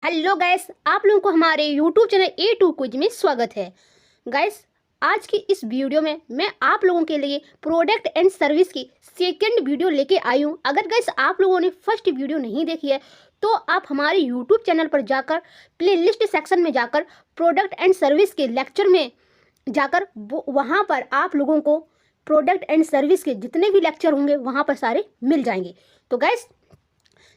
Hello guys, आप लोगों को हमारे YouTube channel A to quiz में स्वागत है। गाइस, आज की इस वीडियो में मैं आप लोगों के लिए प्रोडक्ट एंड सर्विस की सेकंड वीडियो लेके आई हूँ। अगर गाइस आप लोगों ने फर्स्ट वीडियो नहीं देखी है तो आप हमारे यूट्यूब चैनल पर जाकर प्लेलिस्ट सेक्शन में जाकर प्रोडक्ट एंड सर्विस के लेक्चर में जाकर वहाँ पर आप लोगों को प्रोडक्ट एंड सर्विस के जितने भी लेक्चर होंगे वहाँ पर सारे मिल जाएंगे। तो गाइस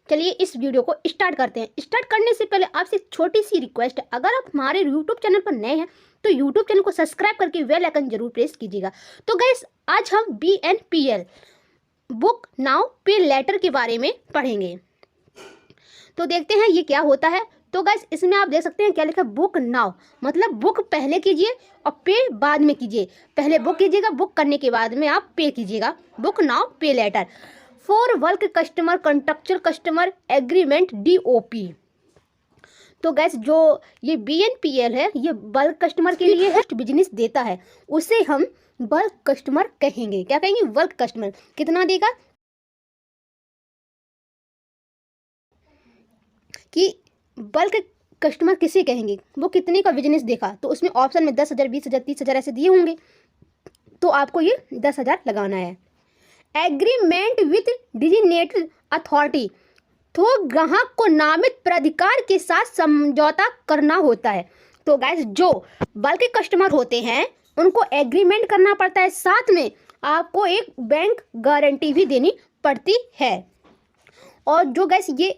चलिए इस वीडियो को स्टार्ट करते हैं। स्टार्ट करने से पहले आपसे एक छोटी सी रिक्वेस्ट है, अगर आप हमारे यूट्यूब चैनल पर नए हैं तो यूट्यूब चैनल को सब्सक्राइब करके बेल आइकन जरूर प्रेस कीजिएगा। तो गाइस आज हम BNPL book now pay letter के बारे में पढ़ेंगे। तो देखते हैं ये क्या होता है। तो गाइस इसमें आप देख सकते हैं क्या लिखा है, बुक नाउ मतलब बुक पहले कीजिए और पे बाद में कीजिए। पहले बुक कीजिएगा, बुक करने के बाद में आप पे कीजिएगा। Book now pay later for bulk customer contractual customer agreement DOP। तो गैस जो ये BNPL है ये बल्क कस्टमर के लिए है, बिजनेस देता है उसे हम बल्क कस्टमर कहेंगे। क्या कहेंगे? Bulk customer. कितना देगा कि बल्क कस्टमर किसे कहेंगे, वो कितने का बिजनेस देखा। तो उसमें ऑप्शन में 10,000 20,000 30,000 ऐसे दिए होंगे, तो आपको ये 10,000 लगाना है। एग्रीमेंट विथ डिजिनेटेड अथॉरिटी तो ग्राहक को नामित प्राधिकार के साथ समझौता करना होता है। तो गाइस जो बल्क कस्टमर होते हैं उनको एग्रीमेंट करना पड़ता है, साथ में आपको एक बैंक गारंटी भी देनी पड़ती है। और जो गाइस ये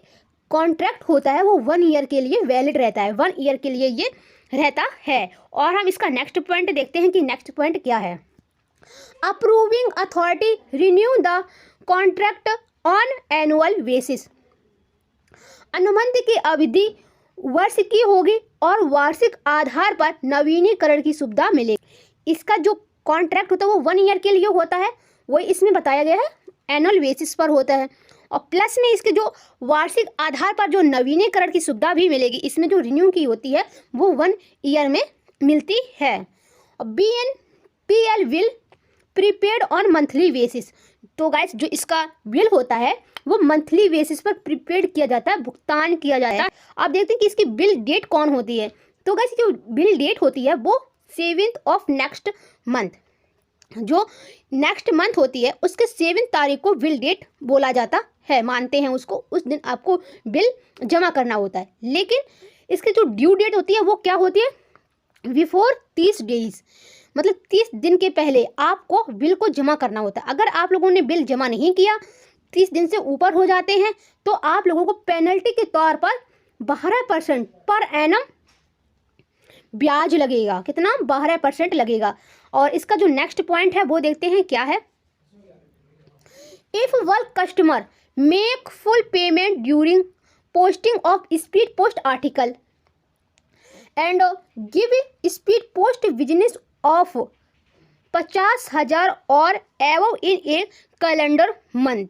कॉन्ट्रैक्ट होता है वो 1 ईयर के लिए वैलिड रहता है, 1 ईयर के लिए ये रहता है। और हम इसका नेक्स्ट पॉइंट देखते हैं कि नेक्स्ट पॉइंट क्या है। Approving authority renew the contract on annual basis. अनुबंध की अवधि वर्ष की होगी और वार्षिक आधार पर नवीनीकरण की सुविधा मिलेगी। इसका जो कॉन्ट्रैक्ट होता है वो 1 ईयर के लिए होता है, वही इसमें बताया गया है, एनुअल बेसिस पर होता है। और प्लस में इसके जो वार्षिक आधार पर जो नवीनीकरण की सुविधा भी मिलेगी, इसमें जो रिन्यू की होती है वो 1 ईयर में मिलती है। और BNPL will prepaid on monthly basis. तो गाइस जो इसका बिल होता है वो मंथली बेसिस पर प्रीपेड किया जाता है, भुगतान किया जाता है। आप देखते हैं कि इसकी बिल डेट कौन होती है। तो गाइस जो बिल डेट होती है वो 7th ऑफ नेक्स्ट मंथ, जो नेक्स्ट मंथ होती है उसके 7 तारीख को बिल डेट बोला जाता है, मानते हैं उसको। उस दिन आपको बिल जमा करना होता है, लेकिन इसकी जो ड्यू डेट होती है वो क्या होती है, बिफोर 30 डेज, मतलब 30 दिन के पहले आपको बिल को जमा करना होता है। अगर आप लोगों ने बिल जमा नहीं किया, 30 दिन से ऊपर हो जाते हैं, तो आप लोगों को पेनल्टी के तौर पर 12% पर एनम ब्याज लगेगा। कितना? 12% लगेगा। और इसका जो नेक्स्ट पॉइंट है वो देखते हैं क्या है। If work customer make full payment during posting of speed post article and give speed post business of 50,000 और एवव इन ए कैलेंडर मंथ।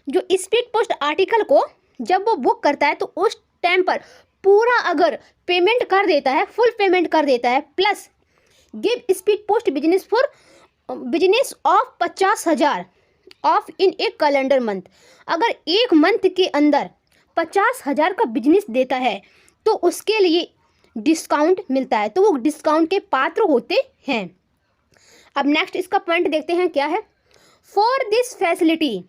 जो स्पीड पोस्ट आर्टिकल को जब वो बुक करता है तो उस टाइम पर पूरा अगर पेमेंट कर देता है, फुल पेमेंट कर देता है, plus give speed post business for business of 50,000 of in A calendar month, अगर एक मंथ के अंदर 50,000 का बिजनेस देता है तो उसके लिए डिस्काउंट मिलता है, तो वो डिस्काउंट के पात्र होते हैं। अब नेक्स्ट इसका पॉइंट देखते हैं क्या है। फॉर दिस फैसिलिटी,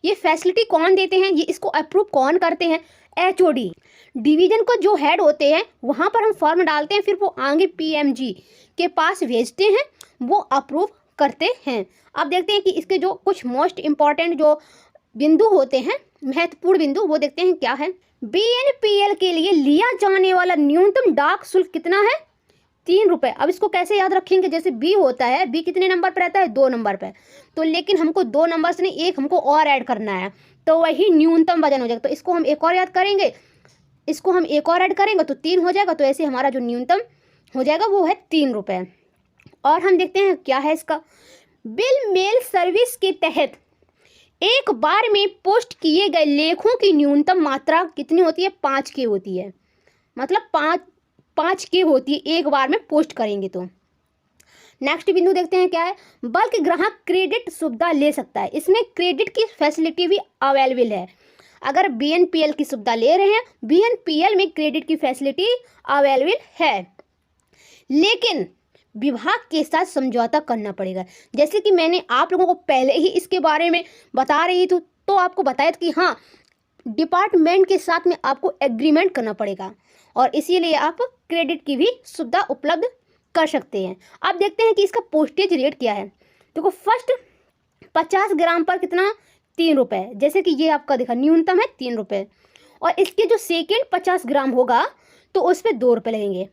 ये फैसिलिटी कौन देते हैं, ये इसको अप्रूव कौन करते हैं, HOD डिवीजन को जो हेड होते हैं वहाँ पर हम फॉर्म डालते हैं, फिर वो आगे PMG के पास भेजते हैं, वो अप्रूव करते हैं। अब देखते हैं कि इसके जो कुछ मोस्ट इम्पॉर्टेंट जो बिंदु होते हैं, महत्वपूर्ण बिंदु, वो देखते हैं क्या है। BNPL के लिए लिया जाने वाला न्यूनतम डाक शुल्क कितना है? 3 रुपये। अब इसको कैसे याद रखेंगे, जैसे B होता है, B कितने नंबर पर रहता है? 2 नंबर पर। तो लेकिन हमको 2 नंबर से नहीं, एक हमको और ऐड करना है, तो वही न्यूनतम वजन हो जाएगा। तो इसको हम एक और याद करेंगे, इसको हम एक और ऐड करेंगे तो 3 हो जाएगा। तो ऐसे हमारा जो न्यूनतम हो जाएगा वो है 3 रुपये। और हम देखते हैं क्या है इसका। बिल मेल सर्विस के तहत एक बार में पोस्ट किए गए लेखों की न्यूनतम मात्रा कितनी होती है? 5K होती है, मतलब 5K होती है एक बार में पोस्ट करेंगे तो। नेक्स्ट बिंदु देखते हैं क्या है। बल्क ग्राहक क्रेडिट सुविधा ले सकता है, इसमें क्रेडिट की फैसिलिटी भी अवेलेबल है। अगर BNPL की सुविधा ले रहे हैं, BNPL में क्रेडिट की फैसिलिटी अवेलेबल है, लेकिन विभाग के साथ समझौता करना पड़ेगा। जैसे कि मैंने आप लोगों को पहले ही इसके बारे में बता रही थी, तो आपको बताया था कि हाँ, डिपार्टमेंट के साथ में आपको एग्रीमेंट करना पड़ेगा और इसीलिए आप क्रेडिट की भी सुविधा उपलब्ध कर सकते हैं। आप देखते हैं कि इसका पोस्टेज रेट क्या है। देखो, फर्स्ट 50 ग्राम पर कितना, 3 रुपये, जैसे कि ये आपका देखा न्यूनतम है 3 रुपये, और इसके जो सेकेंड 50 ग्राम होगा तो उस पर 2 रुपये लगेंगे।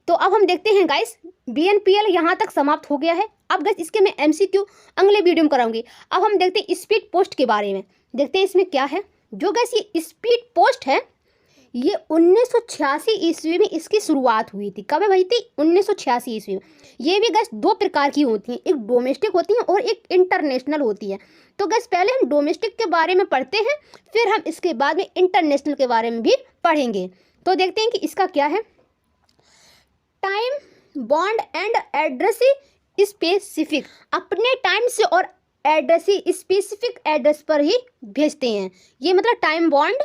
तो अब हम देखते हैं गाइस, BNPL यहाँ तक समाप्त हो गया है। अब गाइस इसके मैं MCQ अगले वीडियो में कराऊंगी। अब हम देखते हैं स्पीड पोस्ट के बारे में, देखते हैं इसमें क्या है। जो गाइस ये स्पीड पोस्ट है, ये 1986 ईस्वी में इसकी शुरुआत हुई थी। कब हुई थी? 1986 ईस्वी में। ये भी गैस 2 प्रकार की होती हैं, एक डोमेस्टिक होती है और एक इंटरनेशनल होती है। तो गैस पहले हम डोमेस्टिक के बारे में पढ़ते हैं, फिर हम इसके बाद में इंटरनेशनल के बारे में भी पढ़ेंगे। तो देखते हैं कि इसका क्या है। Time bound and address specific, अपने टाइम से और एड्रेस स्पेसिफिक एड्रेस पर ही भेजते हैं। ये मतलब टाइम बॉन्ड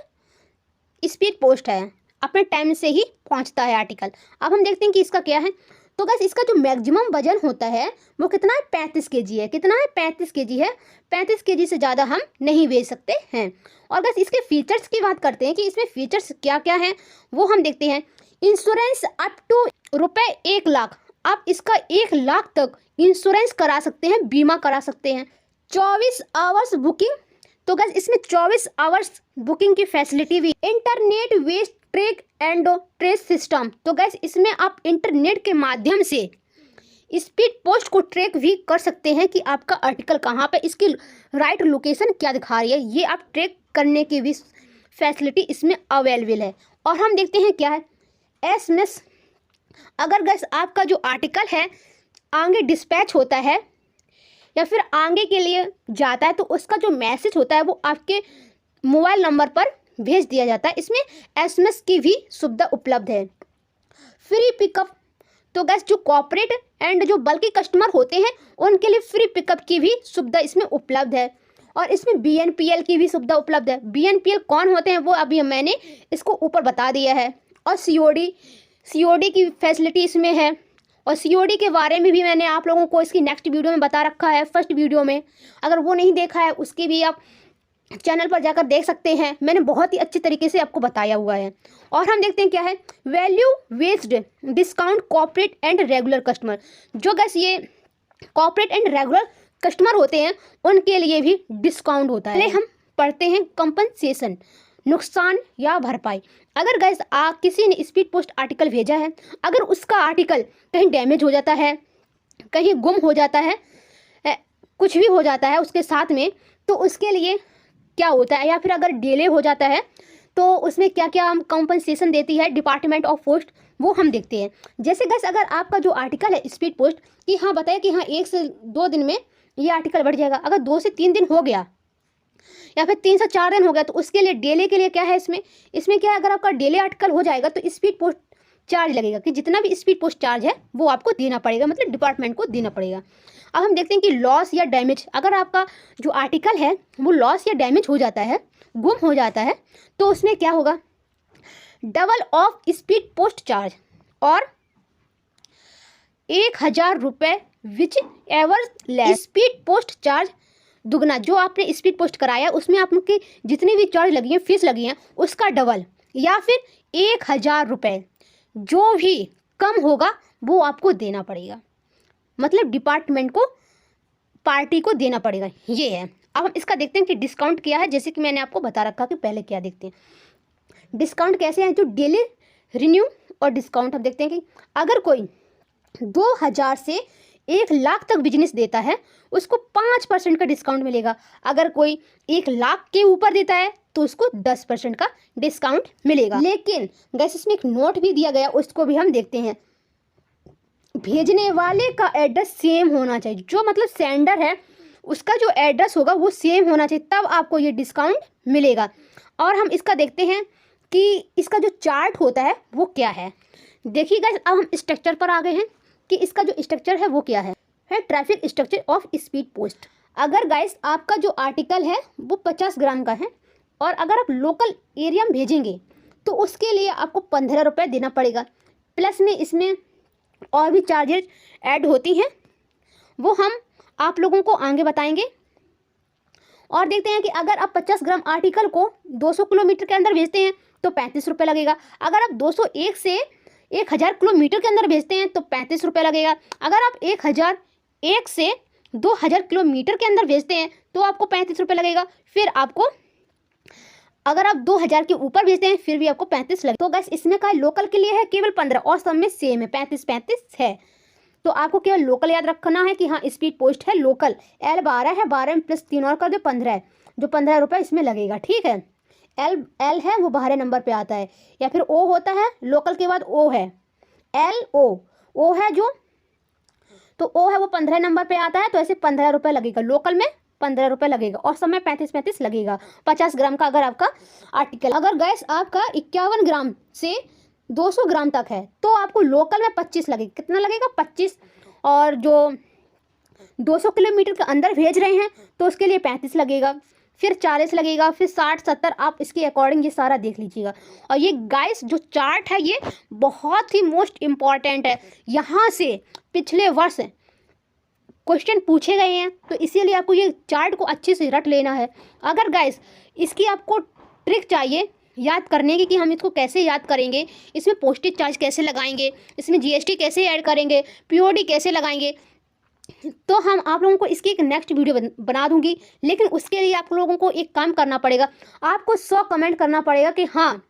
स्पीड पोस्ट है, अपने टाइम से ही पहुंचता है आर्टिकल। अब हम देखते हैं कि इसका क्या है। तो गैस इसका जो मैक्सिमम वजन होता है वो कितना है? 35 kg है। कितना है? 35 kg है। 35 kg से ज़्यादा हम नहीं भेज सकते हैं। और गैस इसके फीचर्स की बात करते हैं कि इसमें फीचर्स क्या क्या हैं, वो हम देखते हैं। इंश्योरेंस अप टू ₹1,00,000, आप इसका 1,00,000 तक इंश्योरेंस करा सकते हैं, बीमा करा सकते हैं। 24 आवर्स बुकिंग, तो गैस इसमें 24 आवर्स बुकिंग की फैसिलिटी भी। Internet based track and trace system, तो गैस इसमें आप इंटरनेट के माध्यम से स्पीड पोस्ट को ट्रैक भी कर सकते हैं कि आपका आर्टिकल कहाँ पे, इसकी राइट लोकेशन क्या दिखा रही है, ये आप ट्रैक करने की भी फैसिलिटी इसमें अवेलेबल है। और हम देखते हैं क्या है। SMS, अगर गैस आपका जो आर्टिकल है आगे डिस्पैच होता है या फिर आगे के लिए जाता है, तो उसका जो मैसेज होता है वो आपके मोबाइल नंबर पर भेज दिया जाता है। इसमें SMS की भी सुविधा उपलब्ध है। फ्री पिकअप, तो गैस जो कॉर्पोरेट एंड जो बल्कि कस्टमर होते हैं उनके लिए फ्री पिकअप की भी सुविधा इसमें उपलब्ध है। और इसमें BNPL की भी सुविधा उपलब्ध है। BNPL कौन होते हैं वो अभी मैंने इसको ऊपर बता दिया है। और COD की फैसिलिटी इसमें है। और COD के बारे में भी मैंने आप लोगों को इसकी नेक्स्ट वीडियो में बता रखा है, फर्स्ट वीडियो में। अगर वो नहीं देखा है उसकी भी आप चैनल पर जाकर देख सकते हैं, मैंने बहुत ही अच्छे तरीके से आपको बताया हुआ है। और हम देखते हैं क्या है। Value based discount corporate and regular customer, जो गैस ये कॉर्पोरेट एंड रेगुलर कस्टमर होते हैं उनके लिए भी डिस्काउंट होता है। पहले हम पढ़ते हैं कंपनसेशन, नुकसान या भरपाई। अगर गैस किसी ने स्पीड पोस्ट आर्टिकल भेजा है, अगर उसका आर्टिकल कहीं डैमेज हो जाता है, कहीं गुम हो जाता है, कुछ भी हो जाता है उसके साथ में, तो उसके लिए क्या होता है, या फिर अगर डिले हो जाता है तो उसमें क्या क्या हम कंपनसेशन देती है डिपार्टमेंट ऑफ पोस्ट, वो हम देखते हैं। जैसे गैस अगर आपका जो आर्टिकल है स्पीड पोस्ट कि हाँ बताया कि हाँ 1 से 2 दिन में ये आर्टिकल बढ़ जाएगा, अगर 2 से 3 दिन हो गया या फिर 3 से 4 दिन हो गया, तो उसके लिए डेले के लिए क्या है, इसमें क्या है, अगर आपका डेले आर्टिकल हो जाएगा तो स्पीड पोस्ट चार्ज लगेगा, कि जितना भी स्पीड पोस्ट चार्ज है वो आपको देना पड़ेगा, मतलब डिपार्टमेंट को देना पड़ेगा। अब हम देखते हैं कि लॉस या डैमेज, अगर आपका जो आर्टिकल है वो लॉस या डैमेज हो जाता है, गुम हो जाता है, तो उसमें क्या होगा, double of speed post charge और 1,000 रुपये which ever less speed post charge दुगना। जो आपने स्पीड पोस्ट कराया उसमें आपके जितनी भी चार्ज लगी है, फीस लगी है, उसका डबल या फिर 1,000 रुपये जो भी कम होगा वो आपको देना पड़ेगा, मतलब डिपार्टमेंट को, पार्टी को देना पड़ेगा, ये है। अब हम इसका देखते हैं कि डिस्काउंट क्या है। जैसे कि मैंने आपको बता रखा कि पहले क्या देखते हैं डिस्काउंट कैसे है, जो डेली रिन्यू और डिस्काउंट। हम देखते हैं कि अगर कोई 2,000 से 1,00,000 तक बिजनेस देता है उसको 5% का डिस्काउंट मिलेगा। अगर कोई 1,00,000 के ऊपर देता है तो उसको 10% का डिस्काउंट मिलेगा। लेकिन गैस इसमें एक नोट भी दिया गया, उसको भी हम देखते हैं। भेजने वाले का एड्रेस सेम होना चाहिए, जो मतलब सेंडर है उसका जो एड्रेस होगा वो सेम होना चाहिए, तब आपको ये डिस्काउंट मिलेगा। और हम इसका देखते हैं कि इसका जो चार्ट होता है वो क्या है। देखिए गाइस, अब हम स्ट्रक्चर पर आ गए हैं कि इसका जो स्ट्रक्चर है वो क्या है traffic structure of speed post. अगर गाइस आपका जो आर्टिकल है वो 50 ग्राम का है, और अगर आप लोकल एरिया में भेजेंगे तो उसके लिए आपको 15 रुपये देना पड़ेगा। प्लस में इसमें और भी चार्जेज ऐड होती हैं, वो हम आप लोगों को आगे बताएंगे। और देखते हैं कि अगर आप 50 ग्राम आर्टिकल को 200 किलोमीटर के अंदर भेजते हैं तो 35 रुपये लगेगा। अगर आप 201 से 1000 किलोमीटर के अंदर भेजते हैं तो 35 रुपये लगेगा। अगर आप 1001 से 2000 किलोमीटर के अंदर भेजते हैं तो आपको 35 रुपये लगेगा। फिर आपको अगर आप 2000 के ऊपर भेजते हैं फिर भी आपको 35 लगेगा। तो गैस इसमें का लोकल के लिए है केवल 15 और सब में सेम है 35 है। तो आपको केवल लोकल याद रखना है कि हाँ स्पीड पोस्ट है लोकल। L 12 है, 12 में प्लस 3 और कर दो 15 है, जो 15 रुपये इसमें लगेगा। ठीक है, L है वो 12 नंबर पे आता है, या फिर O होता है, लोकल के बाद O है, O है जो, तो O है वो 15 नंबर पे आता है। तो ऐसे 15 रुपये लगेगा, लोकल में 15 रुपये लगेगा और सब में 35 लगेगा 50 ग्राम का अगर आपका आर्टिकल। अगर गैस आपका 51 ग्राम से 200 ग्राम तक है तो आपको लोकल में 25 लगेगा। कितना लगेगा? 25। और जो 200 किलोमीटर के अंदर भेज रहे हैं तो उसके लिए 35 लगेगा, फिर 40 लगेगा, फिर 60 70। आप इसके अकॉर्डिंग ये सारा देख लीजिएगा। और ये गाइस जो चार्ट है ये बहुत ही मोस्ट इम्पॉर्टेंट है, यहाँ से पिछले वर्ष क्वेश्चन पूछे गए हैं, तो इसीलिए आपको ये चार्ट को अच्छे से रट लेना है। अगर गाइस इसकी आपको ट्रिक चाहिए याद करने की कि हम इसको कैसे याद करेंगे, इसमें पोस्टेज चार्ज कैसे लगाएंगे, इसमें जीएसटी कैसे ऐड करेंगे, पीओडी कैसे लगाएंगे, तो हम आप लोगों को इसकी एक नेक्स्ट वीडियो बना दूंगी। लेकिन उसके लिए आप लोगों को एक काम करना पड़ेगा, आपको 100 कमेंट करना पड़ेगा कि हाँ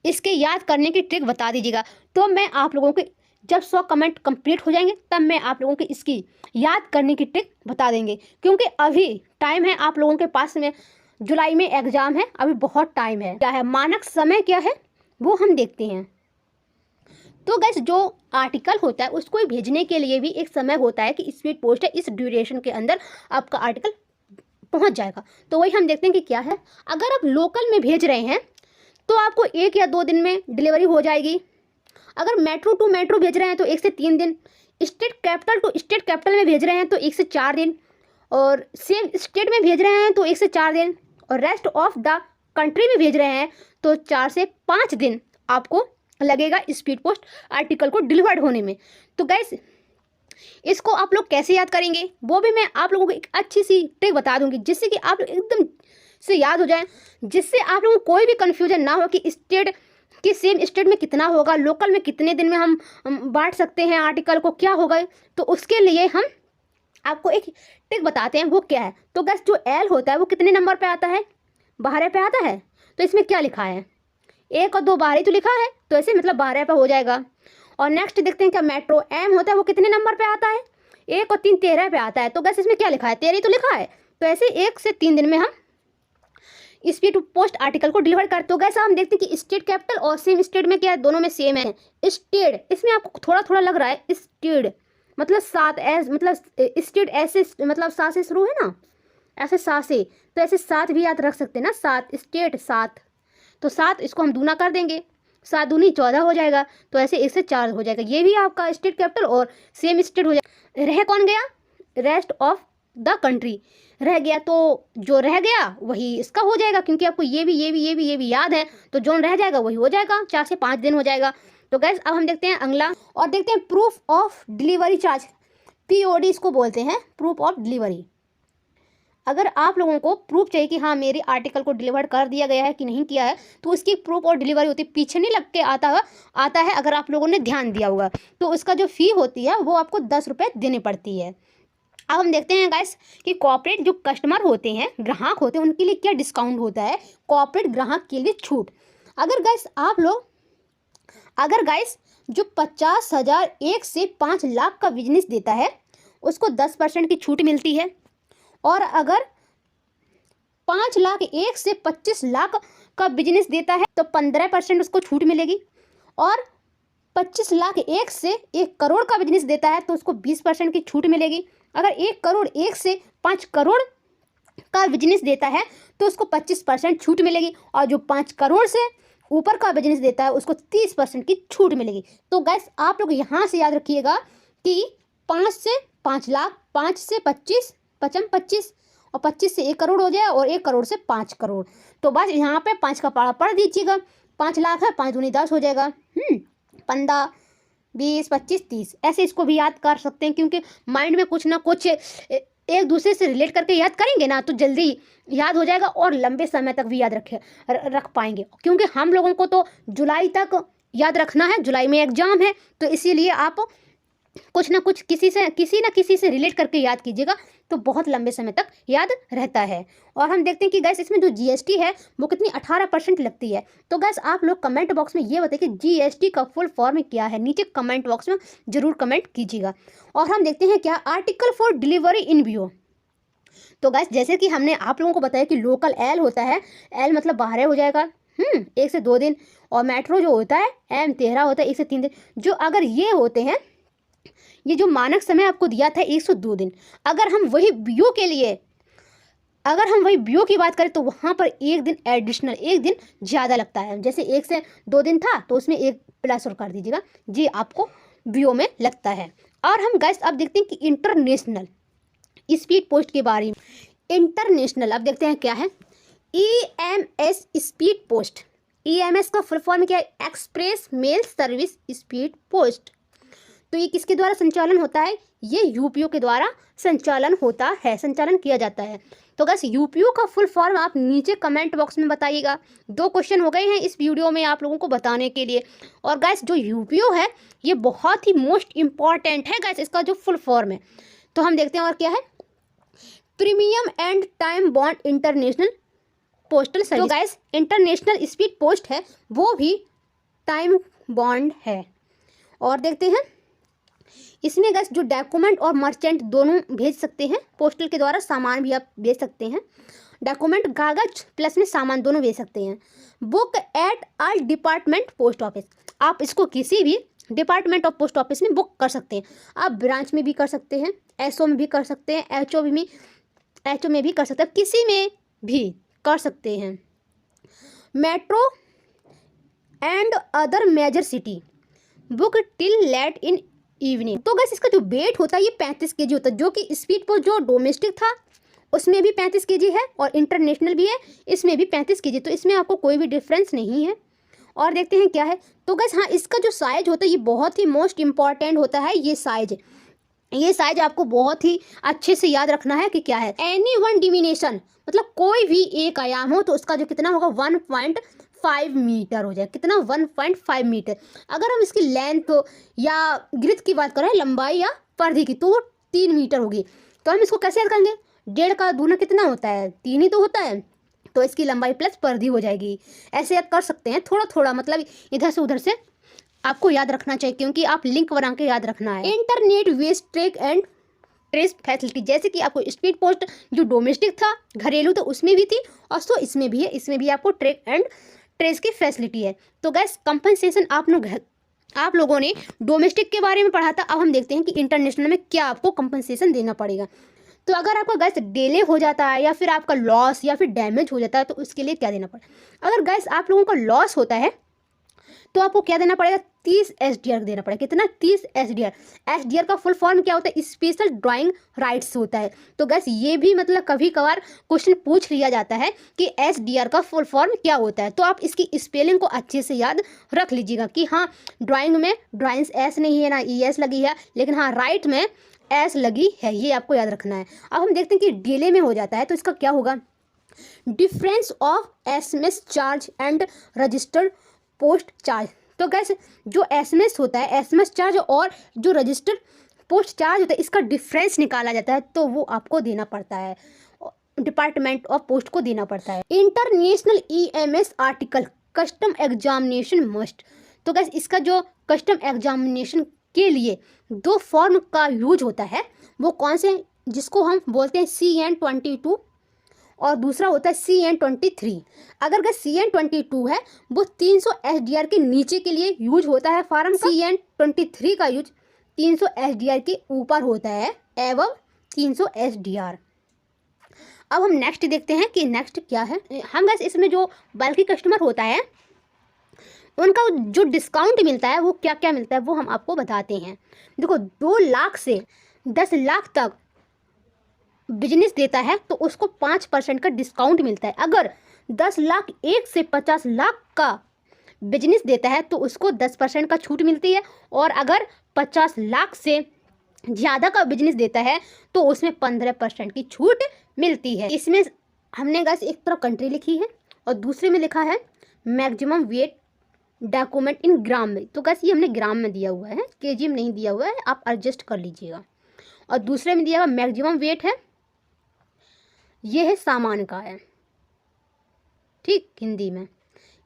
इसके याद करने की ट्रिक बता दीजिएगा। तो मैं आप लोगों को जब 100 कमेंट कंप्लीट हो जाएंगे तब मैं आप लोगों को इसकी याद करने की ट्रिक बता देंगे, क्योंकि अभी टाइम है आप लोगों के पास में, जुलाई में एग्ज़ाम है, अभी बहुत टाइम है। क्या है मानक समय क्या है वो हम देखते हैं। तो गैस जो आर्टिकल होता है उसको भेजने के लिए भी एक समय होता है कि स्पीड पोस्ट है, इस ड्यूरेशन के अंदर आपका आर्टिकल पहुंच जाएगा। तो वही हम देखते हैं कि क्या है। अगर आप लोकल में भेज रहे हैं तो आपको 1 या 2 दिन में डिलीवरी हो जाएगी। अगर मेट्रो टू मेट्रो भेज रहे हैं तो 1 से 3 दिन, state capital to state capital में भेज रहे हैं तो 1 से 4 दिन, और सेम स्टेट में भेज रहे हैं तो 1 से 4 दिन, और रेस्ट ऑफ द कंट्री में भेज रहे हैं तो 4 से 5 दिन आपको लगेगा स्पीड पोस्ट आर्टिकल को डिलीवर्ड होने में। तो गैस इसको आप लोग कैसे याद करेंगे वो भी मैं आप लोगों को एक अच्छी सी ट्रिक बता दूंगी, जिससे कि आप लोग एकदम से याद हो जाए, जिससे आप लोगों को कोई भी कन्फ्यूजन ना हो कि स्टेट कि सेम स्टेट में कितना होगा, लोकल में कितने दिन में हम बांट सकते हैं आर्टिकल को, क्या होगा। तो उसके लिए हम आपको एक ट्रिक बताते हैं, वो क्या है। तो गैस जो L होता है वो कितने नंबर पे आता है? 12 पे आता है। तो इसमें क्या लिखा है? 1 और 2 12 तो लिखा है, तो ऐसे मतलब 12 पे हो जाएगा। और नेक्स्ट देखते हैं क्या मेट्रो M होता है वो कितने नंबर पे आता है? 1 और 3 13 पे आता है। तो गैस इसमें क्या लिखा है? 13 तो लिखा है। तो ऐसे 1 से 3 दिन में हम स्पीड पोस्ट आर्टिकल को डिलीवर करते हो। गैस हम देखते हैं कि स्टेट कैपिटल और सेम स्टेट में क्या है, दोनों में सेम है। स्टेट इसमें आपको थोड़ा थोड़ा लग रहा है, स्टेट मतलब 7 एस मतलब स्टेट ऐसे मतलब 7 से शुरू है ना, ऐसे 7 से, तो ऐसे 7 भी याद रख सकते हैं ना, 7 स्टेट 7, तो 7 इसको हम दूना कर देंगे, 7 दूनी 14 हो जाएगा। तो ऐसे 1 से 4 हो जाएगा, ये भी आपका स्टेट कैपिटल और सेम स्टेट हो जाएगा। रह कौन गया? रेस्ट ऑफ द कंट्री रह गया, तो जो रह गया वही इसका हो जाएगा, क्योंकि आपको ये भी याद है, तो जो रह जाएगा वही हो जाएगा, 4 से 5 दिन हो जाएगा। तो गैस अब हम देखते हैं अगला और देखते हैं proof of delivery charge, POD इसको बोलते हैं, प्रूफ ऑफ डिलीवरी। अगर आप लोगों को प्रूफ चाहिए कि हाँ मेरे आर्टिकल को डिलीवर कर दिया गया है कि नहीं किया है, तो उसकी प्रूफ और डिलीवरी होती है, पीछे नहीं लग के आता है। अगर आप लोगों ने ध्यान दिया होगा तो उसका जो फ़ी होती है वो आपको 10 रुपये देनी पड़ती है। अब हम देखते हैं गाइस कि कॉर्पोरेट जो कस्टमर होते हैं, ग्राहक होते हैं, उनके लिए क्या डिस्काउंट होता है, कॉर्पोरेट ग्राहक के लिए छूट। अगर गाइस जो 50,000 1 से 5 लाख का बिजनेस देता है उसको 10% की छूट मिलती है, और अगर 5 लाख 1 से 25 लाख का बिजनेस देता है तो 15% उसको छूट मिलेगी, और 25 लाख 1 से 1 करोड़ का बिजनेस देता है तो उसको 20% की छूट मिलेगी। अगर 1 करोड़ 1 से 5 करोड़ का बिजनेस देता है तो उसको 25% छूट मिलेगी, और जो 5 करोड़ से ऊपर का बिजनेस देता है उसको 30% की छूट मिलेगी। तो गैस आप लोग यहाँ से याद रखिएगा कि 5 से 5 लाख, 5 से 25, 25 और 25 से 1 करोड़ हो जाए, और 1 करोड़ से 5 करोड़। तो बस यहाँ पे 5 का पारा पढ़ दीजिएगा। 5 लाख है, 5 दूनी 10 हो जाएगा। 15, 20, 25, 30 ऐसे इसको भी याद कर सकते हैं, क्योंकि माइंड में कुछ ना कुछ एक दूसरे से रिलेट करके याद करेंगे ना तो जल्दी याद हो जाएगा और लंबे समय तक भी याद रख पाएंगे। क्योंकि हम लोगों को तो जुलाई तक याद रखना है, जुलाई में एग्जाम है, तो इसीलिए आप कुछ ना कुछ किसी ना किसी से रिलेट करके याद कीजिएगा तो बहुत लंबे समय तक याद रहता है। और हम देखते हैं कि गैस इसमें जो जीएसटी है वो कितनी 18% लगती है। तो गैस आप लोग कमेंट बॉक्स में ये बताइए कि जीएसटी का फुल फॉर्म क्या है, नीचे कमेंट बॉक्स में जरूर कमेंट कीजिएगा। और हम देखते हैं क्या article for delivery in view. तो गैस जैसे कि हमने आप लोगों को बताया कि लोकल एल होता है, एल मतलब बाहर हो जाएगा 1 से 2 दिन, और मेट्रो जो होता है एम 13 होता है 1 से 3 दिन। जो अगर ये होते हैं, ये जो मानक समय आपको दिया था 102 दिन, अगर हम वही बीओ की बात करें तो वहाँ पर 1 दिन एडिशनल, 1 दिन ज़्यादा लगता है। जैसे 1 से 2 दिन था तो उसमें 1 प्लस और कर दीजिएगा, जी आपको बीओ में लगता है। और हम गैस अब देखते हैं कि इंटरनेशनल स्पीड पोस्ट के बारे में। इंटरनेशनल अब देखते हैं क्या है, EMS स्पीड पोस्ट। EMS का फुल फॉर्म क्या है, express mail service speed post. तो ये किसके द्वारा संचालन होता है, ये यूपीओ के द्वारा संचालन किया जाता है। तो बस यूपीओ का फुल फॉर्म आप नीचे कमेंट बॉक्स में बताइएगा। 2 क्वेश्चन हो गए हैं इस वीडियो में आप लोगों को बताने के लिए। और गैस जो यूपीओ है ये बहुत ही मोस्ट इम्पॉर्टेंट है गैस, इसका जो फुल फॉर्म है। तो हम देखते हैं और क्या है, premium and time bound international postal service. तो गैस इंटरनेशनल स्पीड पोस्ट है वो भी टाइम बॉन्ड है। और देखते हैं इसमें गैस जो डॉक्यूमेंट और मर्चेंट दोनों भेज सकते हैं, पोस्टल के द्वारा सामान भी आप भेज सकते हैं, डॉक्यूमेंट कागज प्लस में सामान दोनों भेज सकते हैं। Book at all department post office, आप इसको किसी भी डिपार्टमेंट ऑफ पोस्ट ऑफिस में बुक कर सकते हैं। आप ब्रांच में भी कर सकते हैं, एसओ में भी कर सकते हैं, एचओ में भी कर सकते हैं, किसी में भी कर सकते हैं। Metro and other major city book till late in evening. तो गैस इसका जो वेट होता है ये 35 kg होता है, जो कि स्पीड पोस्ट जो डोमेस्टिक था उसमें भी 35 kg है और इंटरनेशनल भी है, इसमें भी 35 kg। तो इसमें आपको कोई भी डिफरेंस नहीं है। और देखते हैं क्या है, तो गैस हाँ इसका जो साइज होता है ये बहुत ही मोस्ट इम्पॉर्टेंट होता है। ये साइज आपको बहुत ही अच्छे से याद रखना है कि क्या है, एनी वन डिविनेशन मतलब कोई भी एक आयाम हो तो उसका जो कितना होगा 1.5 मीटर हो जाए, कितना 1.5 मीटर। अगर हम इसकी लेंथ या गिरथ की बात करें, लंबाई या परिधि की, तो वो 3 मीटर होगी। तो हम इसको कैसे याद करेंगे, 1.5 का दूना कितना होता है, 3 ही तो होता है, तो इसकी लंबाई प्लस परिधि हो जाएगी। ऐसे याद कर सकते हैं, थोड़ा थोड़ा मतलब इधर से उधर से आपको याद रखना चाहिए, क्योंकि आप लिंक बना के याद रखना है। Internet based track and trace facility, जैसे कि आपको स्पीड पोस्ट जो डोमेस्टिक था घरेलू तो उसमें भी थी, और तो इसमें भी है, इसमें भी आपको ट्रैक एंड ट्रेस की फैसिलिटी है। तो गैस कंपनसेशन आप लोगों ने डोमेस्टिक के बारे में पढ़ा था, अब हम देखते हैं कि इंटरनेशनल में क्या आपको कंपनसेशन देना पड़ेगा। तो अगर आपका गैस डिले हो जाता है या फिर आपका लॉस या फिर डैमेज हो जाता है तो उसके लिए क्या देना पड़ेगा। अगर गैस आप लोगों का लॉस होता है तो आपको क्या देना पड़ेगा, 30 SDR देना पड़ेगा। कितना, 30 SDR। SDR का फुल फॉर्म क्या होता है, स्पेशल ड्राइंग राइट्स होता है। तो गैस ये भी मतलब कभी कभार क्वेश्चन पूछ लिया जाता है कि SDR का फुल फॉर्म क्या होता है। तो आप इसकी स्पेलिंग को अच्छे से याद रख लीजिएगा कि हाँ ड्राइंग में ड्राइंग्स एस नहीं है ना ES लगी है, लेकिन हाँ राइट में एस लगी है, ये आपको याद रखना है। अब हम देखते हैं कि डिले में हो जाता है तो इसका क्या होगा, difference of SMS charge and registered post charge. तो गैस जो SMS होता है, SMS चार्ज और जो रजिस्टर्ड पोस्ट चार्ज होता है, इसका डिफरेंस निकाला जाता है, तो वो आपको देना पड़ता है, डिपार्टमेंट ऑफ पोस्ट को देना पड़ता है। International EMS article custom examination must. तो गैस इसका जो कस्टम एग्जामिनेशन के लिए 2 फॉर्म का यूज होता है, वो कौन से, जिसको हम बोलते हैं CN22 और दूसरा होता है CN23। अगर गैस CN22 है वो 300 SDR के नीचे के लिए यूज होता है फॉर्म का, CN23 का यूज 300 SDR के ऊपर होता है, एवं 300 SDR। अब हम नेक्स्ट देखते हैं कि नेक्स्ट क्या है। हम गैस इसमें जो बल्कि कस्टमर होता है उनका जो डिस्काउंट मिलता है वो क्या क्या मिलता है वो हम आपको बताते हैं। देखो 2 लाख से 10 लाख तक बिजनेस देता है तो उसको 5% का डिस्काउंट मिलता है। अगर 10 लाख 1 से 50 लाख का बिजनेस देता है तो उसको 10% का छूट मिलती है, और अगर 50 लाख से ज़्यादा का बिजनेस देता है तो उसमें 15% की छूट मिलती है। इसमें हमने गाइस एक तरफ कंट्री लिखी है और दूसरे में लिखा है मैक्सिमम वेट डॉक्यूमेंट इन ग्राम में। तो गाइस ये हमने ग्राम में दिया हुआ है, केजी में नहीं दिया हुआ है, आप एडजस्ट कर लीजिएगा। और दूसरे में दिया हुआ मैक्सिमम वेट है, ये है सामान का है, ठीक, हिंदी में।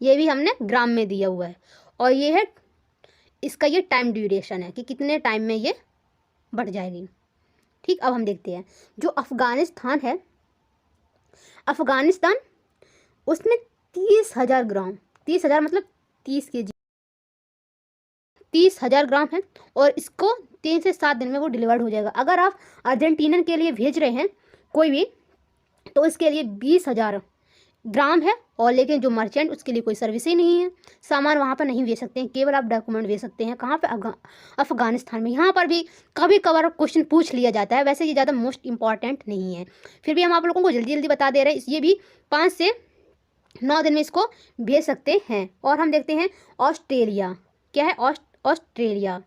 ये भी हमने ग्राम में दिया हुआ है, और ये है इसका ये टाइम ड्यूरेशन है कि कितने टाइम में ये बढ़ जाएगी, ठीक। अब हम देखते हैं जो अफ़गानिस्तान है, अफ़गानिस्तान उसमें 30,000 ग्राम, 30,000 मतलब 30 केजी, 30,000 ग्राम है, और इसको 3 से 7 दिन में वो डिलीवर्ड हो जाएगा। अगर आप अर्जेंटीना के लिए भेज रहे हैं कोई भी, तो इसके लिए 20,000 ग्राम है, और लेकिन जो मर्चेंट उसके लिए कोई सर्विस ही नहीं है, सामान वहाँ पर नहीं भेज सकते हैं, केवल आप डॉक्यूमेंट भेज सकते हैं। कहाँ पे? अफ़गानिस्तान में। यहाँ पर भी कभी कभार क्वेश्चन पूछ लिया जाता है, वैसे ये ज़्यादा मोस्ट इंपॉर्टेंट नहीं है, फिर भी हम आप लोगों को जल्दी जल्दी बता दे रहे हैं। ये भी 5 से 9 दिन में इसको भेज सकते हैं। और हम देखते हैं ऑस्ट्रेलिया, क्या है? ऑस्ट्रेलिया,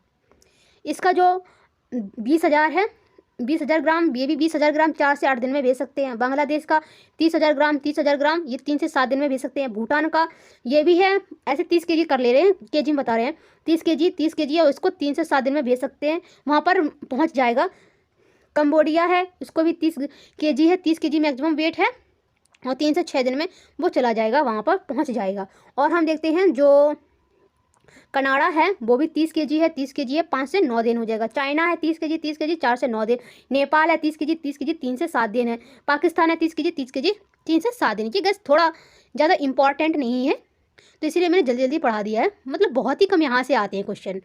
इसका जो 20,000 है, 20,000 ग्राम, ये भी 20,000 ग्राम 4 से 8 दिन में भेज सकते हैं। बांग्लादेश का 30,000 ग्राम, 30,000 ग्राम ये 3 से 7 दिन में भेज सकते हैं। भूटान का ये भी है, ऐसे 30 केजी कर ले रहे हैं, केजी में बता रहे हैं, 30 केजी है, इसको 3 से 7 दिन में भेज सकते हैं, वहाँ पर पहुँच जाएगा। कंबोडिया है, उसको भी 30 केजी है, 30 केजी मैक्सिमम वेट है, और 3 से 6 दिन में वो चला जाएगा, वहाँ पर पहुँच जाएगा। और हम देखते हैं जो कनाडा है वो भी 30 केजी है, 30 केजी है, 5 से 9 दिन हो जाएगा। चाइना है 30 केजी 4 से 9 दिन। नेपाल है 30 केजी 3 से 7 दिन है। पाकिस्तान है 30 केजी 3 से 7 दिन। ये गैस थोड़ा ज़्यादा इंपॉर्टेंट नहीं है, तो इसीलिए मैंने जल्दी जल्दी पढ़ा दिया है। मतलब बहुत ही कम यहाँ से आते हैं क्वेश्चन,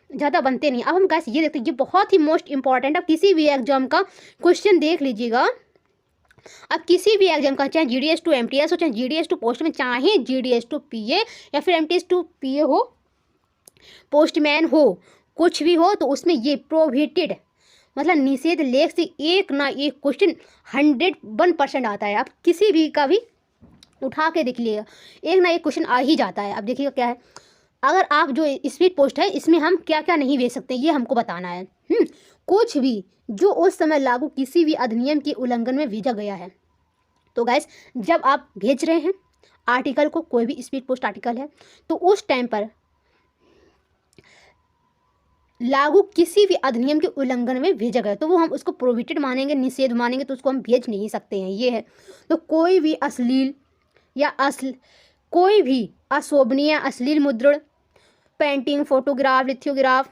ज़्यादा बनते नहीं। अब हम गैस ये देखते हैं, ये बहुत ही मोस्ट इंपॉर्टेंट, अब किसी भी एग्जाम का क्वेश्चन देख लीजिएगा। अब किसी भी एग्जाम का, चाहे GDS टू MTS हो, चाहे GDS टू पोस्ट में, चाहे GDS टू PA या फिर MTS टू PA हो, पोस्टमैन हो, कुछ भी हो, तो उसमें ये प्रोहिबिटेड मतलब निषेध लेख से एक ना एक क्वेश्चन 101% आता है। आप किसी भी का भी उठा के देख लीजिएगा, एक ना एक क्वेश्चन आ ही जाता है। अब देखिएगा क्या है, अगर आप जो स्पीड पोस्ट है इसमें हम क्या क्या नहीं भेज सकते ये हमको बताना है। कुछ भी जो उस समय लागू किसी भी अधिनियम के उल्लंघन में भेजा गया है। तो गाइस जब आप भेज रहे हैं आर्टिकल को, कोई भी स्पीड पोस्ट आर्टिकल है, तो उस टाइम पर लागू किसी भी अधिनियम के उल्लंघन में भेजा गया तो वो हम उसको प्रोहिबिटेड मानेंगे, निषेध मानेंगे, तो उसको हम भेज नहीं सकते हैं, ये है। तो कोई भी अश्लील या कोई भी अशोभनीय अश्लील मुद्रण, painting, photograph, lithograph,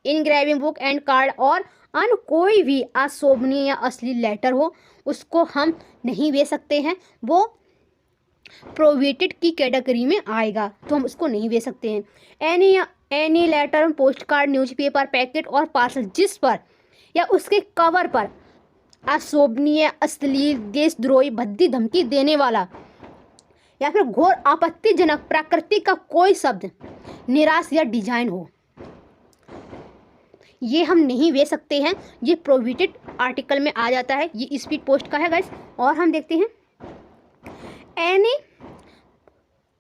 engraving book and card और अन्य कोई भी अशोभनीय या अश्लील लेटर हो, उसको हम नहीं भेज सकते हैं, वो प्रोहिबिटेड की कैटेगरी में आएगा, तो हम उसको नहीं भेज सकते हैं। Any letter, post card, newspaper, packet और पार्सल जिस पर या उसके कवर पर अशोभनीय, अश्लील, देशद्रोही, भद्दी धमकी देने वाला या फिर घोर आपत्तिजनक प्रकृति का कोई शब्द, निराश या डिजाइन हो, ये हम नहीं भेज सकते हैं। ये प्रोहिबिटेड आर्टिकल में आ जाता है, ये स्पीड पोस्ट का है गाइस। और हम देखते हैं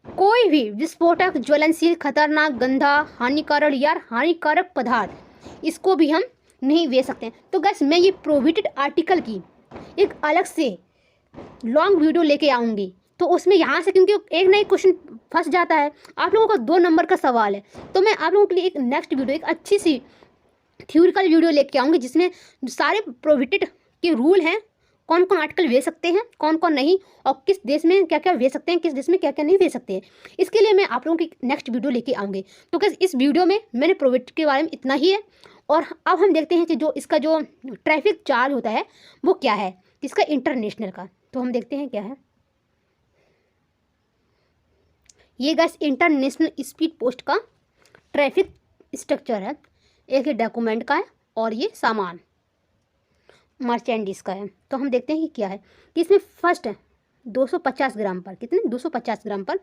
कोई भी विस्फोटक, ज्वलनशील, खतरनाक, गंदा, हानिकारक या हानिकारक पदार्थ, इसको भी हम नहीं भेज सकते हैं। तो गाइस मैं ये प्रोहिबिटेड आर्टिकल की एक अलग से लॉन्ग वीडियो लेके आऊँगी, तो उसमें यहाँ से, क्योंकि एक ना एक क्वेश्चन फंस जाता है, आप लोगों का 2 नंबर का सवाल है, तो मैं आप लोगों के लिए एक नेक्स्ट वीडियो, एक अच्छी सी थ्योरिकल वीडियो लेके आऊँगी जिसमें सारे प्रोहिबिटेड के रूल हैं, कौन कौन आर्टिकल भेज सकते हैं, कौन कौन नहीं, और किस देश में क्या क्या भेज सकते हैं, किस देश में क्या क्या नहीं भेज सकते हैं। इसके लिए मैं आप लोगों की नेक्स्ट वीडियो लेके आऊँगी। तो कैसे इस वीडियो में मैंने प्रोहिबिटेड के बारे में इतना ही है। और अब हम देखते हैं कि जो इसका जो ट्रैफिक चार्ज होता है वो क्या है, इसका इंटरनेशनल का। तो हम देखते हैं क्या है, ये गाइस इंटरनेशनल स्पीड पोस्ट का ट्रैफिक स्ट्रक्चर है। एक ये डॉक्यूमेंट का है और ये सामान मर्चेंडीज का है। तो हम देखते हैं कि क्या है, कि इसमें फर्स्ट है 250 ग्राम पर, कितने 250 ग्राम पर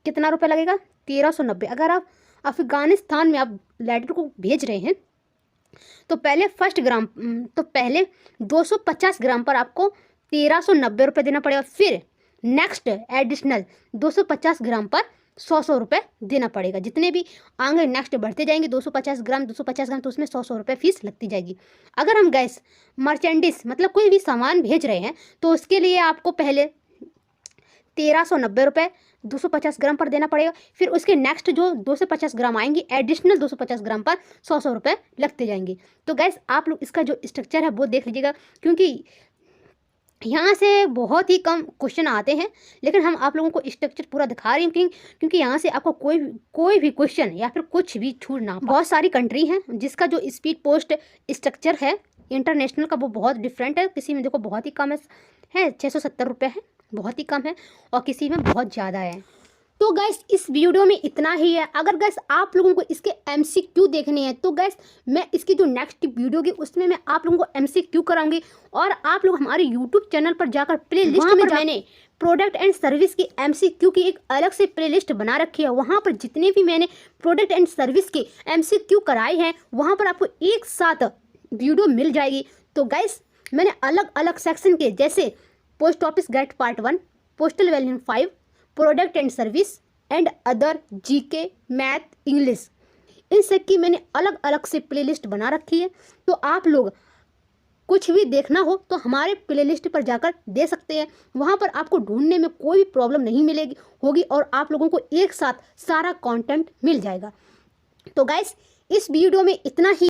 कितना रुपये लगेगा, 1390। अगर आप अफ़गानिस्तान में आप लेटर को भेज रहे हैं तो पहले 250 ग्राम पर आपको 1390 रुपये देना पड़ेगा। फिर नेक्स्ट एडिशनल 250 ग्राम पर 100 रुपये देना पड़ेगा। जितने भी आगे नेक्स्ट बढ़ते जाएंगे 250 ग्राम तो उसमें 100 रुपये फीस लगती जाएगी। अगर हम गैस मर्चेंडिस मतलब कोई भी सामान भेज रहे हैं तो उसके लिए आपको पहले 1390 रुपये 250 ग्राम पर देना पड़ेगा। फिर उसके नेक्स्ट जो 250 ग्राम आएंगी एडिशनल 250 ग्राम पर 100 रुपये लगते जाएंगे। तो गैस आप लोग इसका जो स्ट्रक्चर है वो देख लीजिएगा, क्योंकि यहाँ से बहुत ही कम क्वेश्चन आते हैं, लेकिन हम आप लोगों को स्ट्रक्चर पूरा दिखा रहे हैं क्योंकि यहाँ से आपको कोई भी क्वेश्चन या फिर कुछ भी छूट ना। बहुत सारी कंट्री हैं जिसका जो स्पीड पोस्ट स्ट्रक्चर है इंटरनेशनल का वो बहुत डिफरेंट है। किसी में देखो बहुत ही कम है 670 रुपये है, बहुत ही कम है, और किसी में बहुत ज़्यादा है। तो गैस इस वीडियो में इतना ही है। अगर गैस आप लोगों को इसके MCQ देखने हैं तो गैस मैं इसकी जो नेक्स्ट वीडियो होगी उसमें मैं आप लोगों को MCQ कराऊंगी, और आप लोग हमारे YouTube चैनल पर जाकर प्ले लिस्ट में मैंने प्रोडक्ट एंड सर्विस की MCQ की एक अलग से प्ले लिस्ट बना रखी है। वहाँ पर जितने भी मैंने प्रोडक्ट एंड सर्विस के MCQ कराए हैं वहाँ पर आपको एक साथ वीडियो मिल जाएगी। तो गैस मैंने अलग अलग सेक्शन के जैसे post office guide part 1, postal value 5, product and service and other, GK, math, English, इन सब की मैंने अलग अलग से प्लेलिस्ट बना रखी है। तो आप लोग कुछ भी देखना हो तो हमारे प्लेलिस्ट पर जाकर दे सकते हैं। वहाँ पर आपको ढूंढने में कोई भी प्रॉब्लम नहीं मिलेगी होगी और आप लोगों को एक साथ सारा कंटेंट मिल जाएगा। तो गाइस इस वीडियो में इतना ही।